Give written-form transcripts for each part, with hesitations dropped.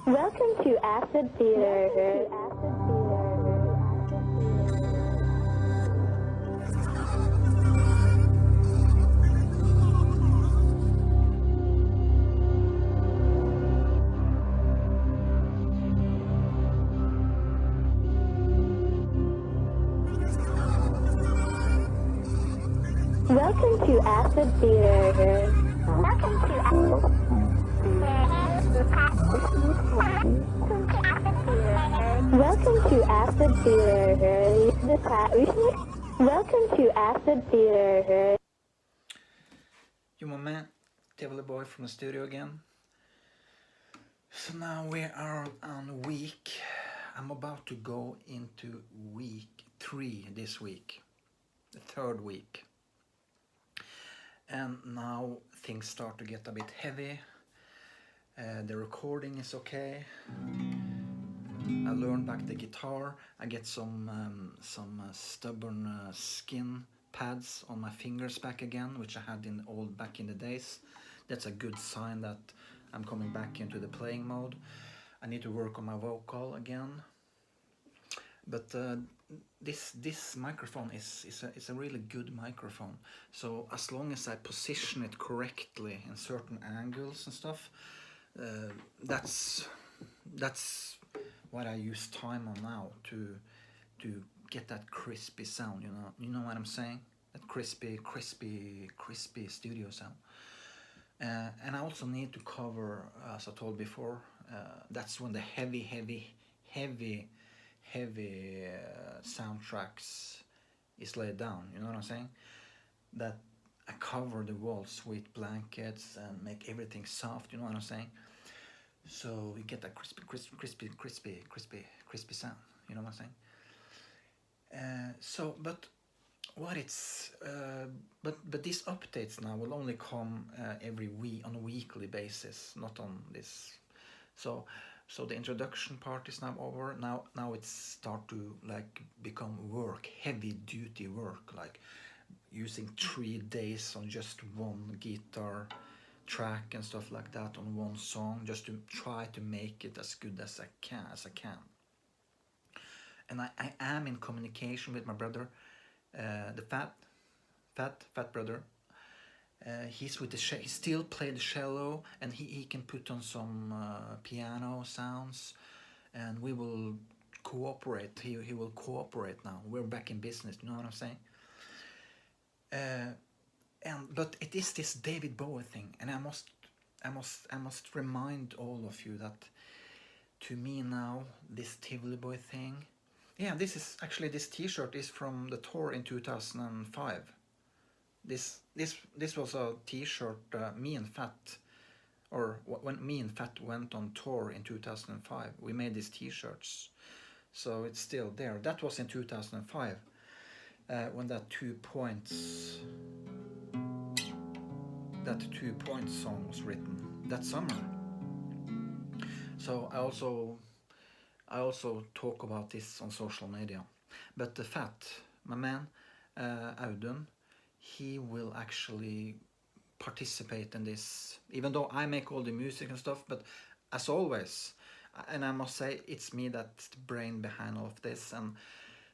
Welcome to Acid Theater. Welcome to Acid Theater. Welcome to Welcome to Acid Theater. Welcome to Acid Theater. You my man, Tivoli Boy from the studio again. So now we are on week. I'm about to go into week 3 this week, the 3rd week. And now things start to get a bit heavy. The recording is okay. I learned back the guitar. I get some stubborn skin pads on my fingers back again, which I had back in the days. That's a good sign that I'm coming back into the playing mode. I need to work on my vocal again. But this microphone is a really good microphone. So as long as I position it correctly in certain angles and stuff, that's what I use time on now to get that crispy sound. You know what I'm saying? That crispy studio sound. And I also need to cover, as I told before, that's when the heavy soundtracks is laid down. You know what I'm saying? That I cover the walls with blankets and make everything soft. You know what I'm saying? So we get that crispy sound. You know what I'm saying? But these updates now will only come every week on a weekly basis, not on this. So the introduction part is now over. Now it's start to like become work, heavy duty work, like using 3 days on just one guitar track and stuff like that on one song, just to try to make it as good as I can. And I am in communication with my brother, the fat brother. He's with he still plays the cello, and he can put on some piano sounds, and we will cooperate. He will cooperate now. We're back in business. You know what I'm saying? But it is this David Bowie thing, and I must remind all of you that to me now this Tivoli Boy thing. Yeah, this T-shirt is from the tour in 2005. This was a T-shirt me and Fat, or when me and Fat went on tour in 2005. We made these T-shirts, so it's still there. That was in 2005 when that 2 points song was written that summer. So I also talk about this on social media. But the Fat, my man, Audun, he will actually participate in this, even though I make all the music and stuff. But as always, and I must say, it's me that's the brain behind all of this,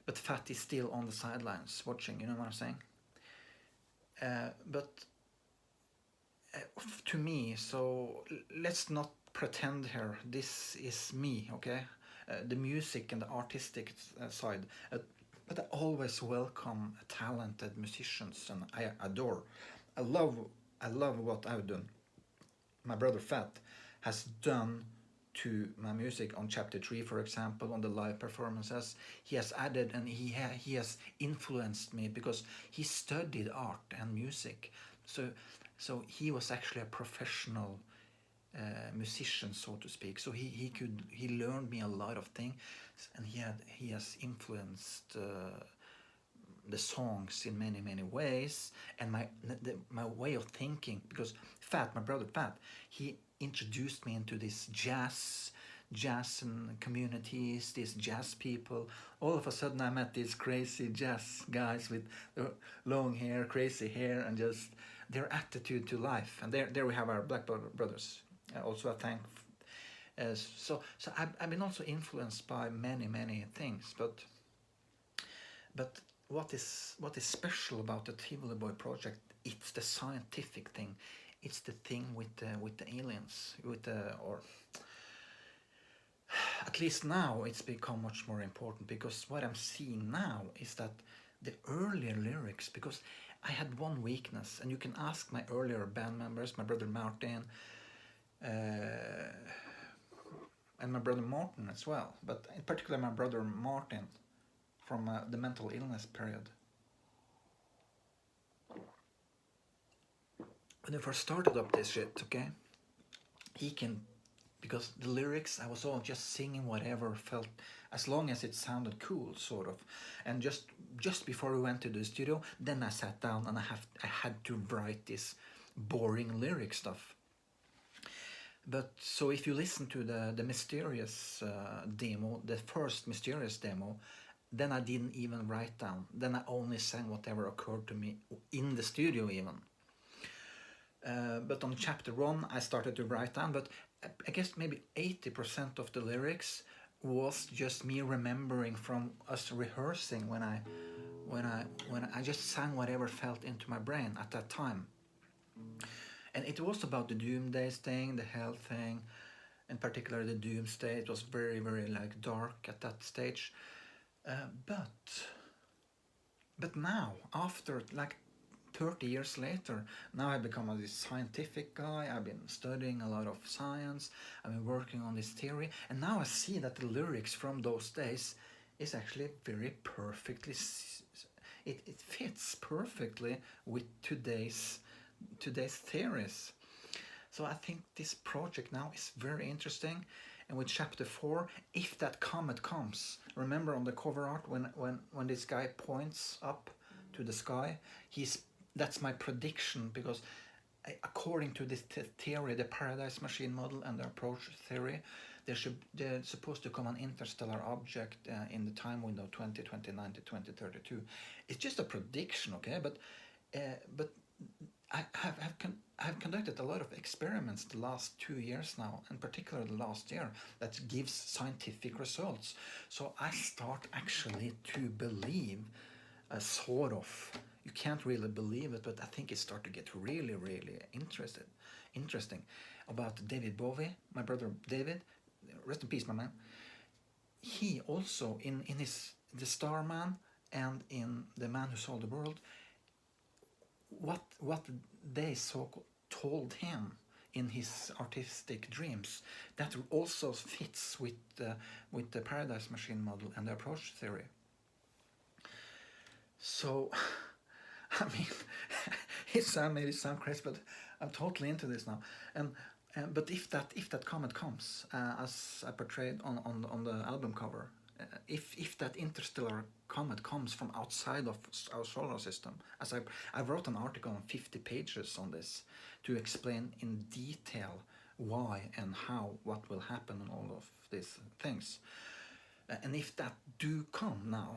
but Fat is still on the sidelines watching. You know what I'm saying? But to me, so let's not pretend here. This is me, okay? The music and the artistic side. But I always welcome talented musicians, and I love what Audun, my brother Fat, has done to my music on Chapter 3, for example, on the live performances. He has added, and he has influenced me because he studied art and music. So he was actually a professional musician, so to speak. So he learned me a lot of things, and he has influenced the songs in many ways, and my way of thinking, because my brother Fat, he introduced me into this jazz and communities, these jazz people. All of a sudden I met these crazy jazz guys with long hair, crazy hair, and just their attitude to life. And there we have our black brothers. Also I thank So I've been also influenced by many things, but what is special about the Tivoli Boy project? It's the scientific thing. It's the thing with the aliens, or at least now it's become much more important, because what I'm seeing now is that the earlier lyrics, because I had one weakness, and you can ask my earlier band members, my brother Martin, and my brother Martin as well, but in particular my brother Martin from the mental illness period. When I first started up this shit, okay, he can, because the lyrics, I was all just singing whatever felt, as long as it sounded cool, sort of. And just before we went to the studio, then I sat down and I had to write this boring lyric stuff. But so if you listen to the Mysterious demo, the first Mysterious demo, then I didn't even write down. Then I only sang whatever occurred to me in the studio even. But on chapter 1 I started to write down, but I guess maybe 80% of the lyrics was just me remembering from us rehearsing when I just sang whatever felt into my brain at that time. And it was about the doomsday thing, the hell thing, in particular the doomsday. It was very like dark at that stage. But now, after like 30 years later, now I've become a scientific guy. I've been studying a lot of science. I've been working on this theory, and now I see that the lyrics from those days is actually very perfectly. It fits perfectly with today's theories. So I think this project now is very interesting. And with chapter 4, if that comet comes, remember on the cover art when this guy points up to the sky, that's my prediction, because according to this theory, the Paradise Machine model and the approach theory, there's supposed to come an interstellar object in the time window 2029 to 2032. It's just a prediction, okay? But I've conducted a lot of experiments the last 2 years now, in particular the last year, that gives scientific results. So I start actually to believe, sort of. You can't really believe it, but I think it started to get really interesting about David Bowie, my brother David. Rest in peace, my man. He also in his The Starman and in The Man Who Sold the World, what they told him in his artistic dreams, that also fits with the Paradise Machine model and the approach theory. So, I mean, it maybe sound crazy, but I'm totally into this now. But if that comet comes, as I portrayed on the album cover, if that interstellar comet comes from outside of our solar system, as I wrote an article on 50 pages on this to explain in detail why and how, what will happen and all of these things. And if that do come now,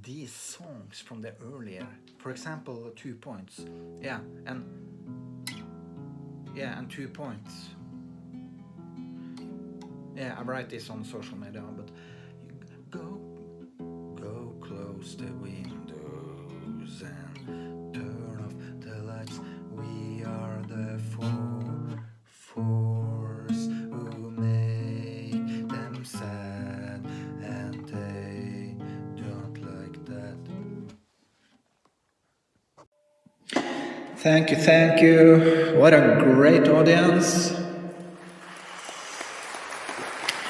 these songs from the earlier, for example, 2 points, and 2 points. I write this on social media, but go close the windows and turn off the lights. We are the force who make them sad, and they don't like that. Thank you. What a great audience.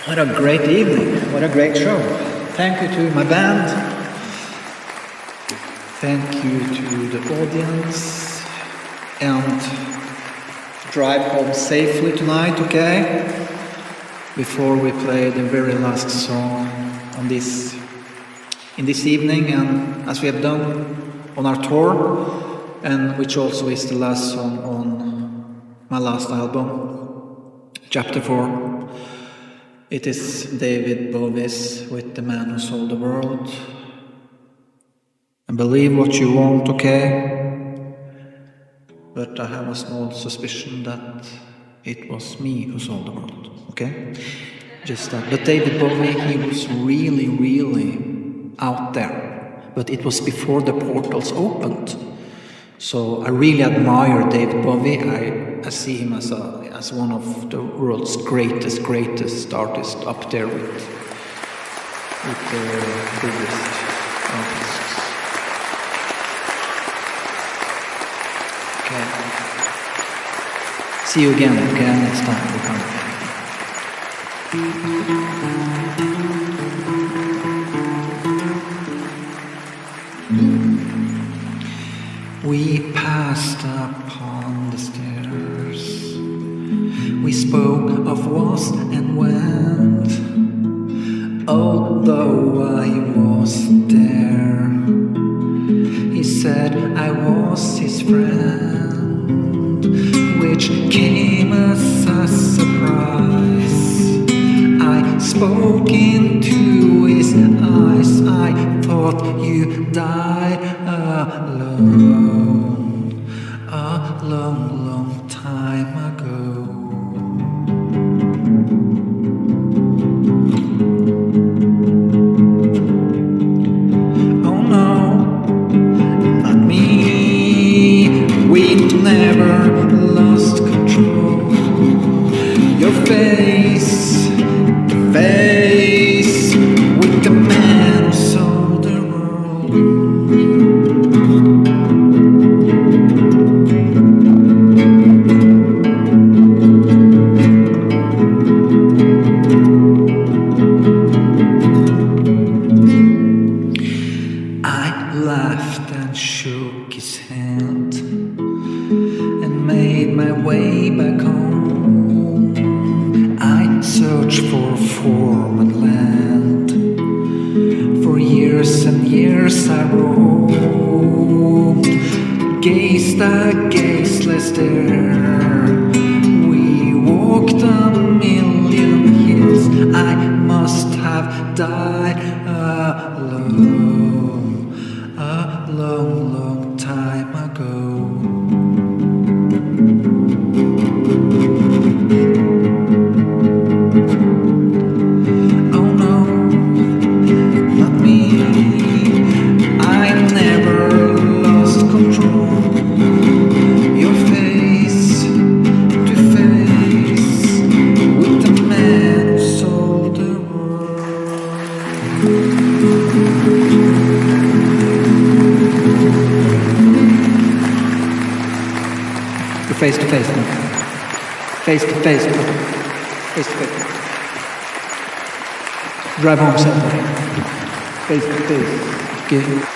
What a great evening. What a great show. Thank you to my band. Thank you to the audience. And drive home safely tonight, okay? Before we play the very last song in this evening, and as we have done on our tour, and which also is the last song on my last album, chapter 4. It is David Bowie's with The Man Who Sold the World. And believe what you want, okay? But I have a small suspicion that it was me who sold the world. okay? Just that. But David Bowie, he was really, really out there. But it was before the portals opened. So I really admire David Bowie. I see him as one of the world's greatest artists, up there with the biggest artists. Okay. See you again, okay, next time we come. We passed upon the stairs. We spoke of was and went. Although I wasn't there, he said I was his friend, which came as a surprise. I spoke into his eyes. I thought you died alone a long time ago. Oh no, not me. We never lost control. Your face, the face with the man who sold the world. I laughed and shook his hand and made my way back home. I searched for foreign land. For years and years I roamed, gazed at gazeless there. We walked a million hills. I must have died alone a long time ago. Oh no, not me. I never lost control. Your face to face with the man who sold the world. You're face to face, no? Face to face, no? Face to face. Drive home, Santa. Face to face. Okay.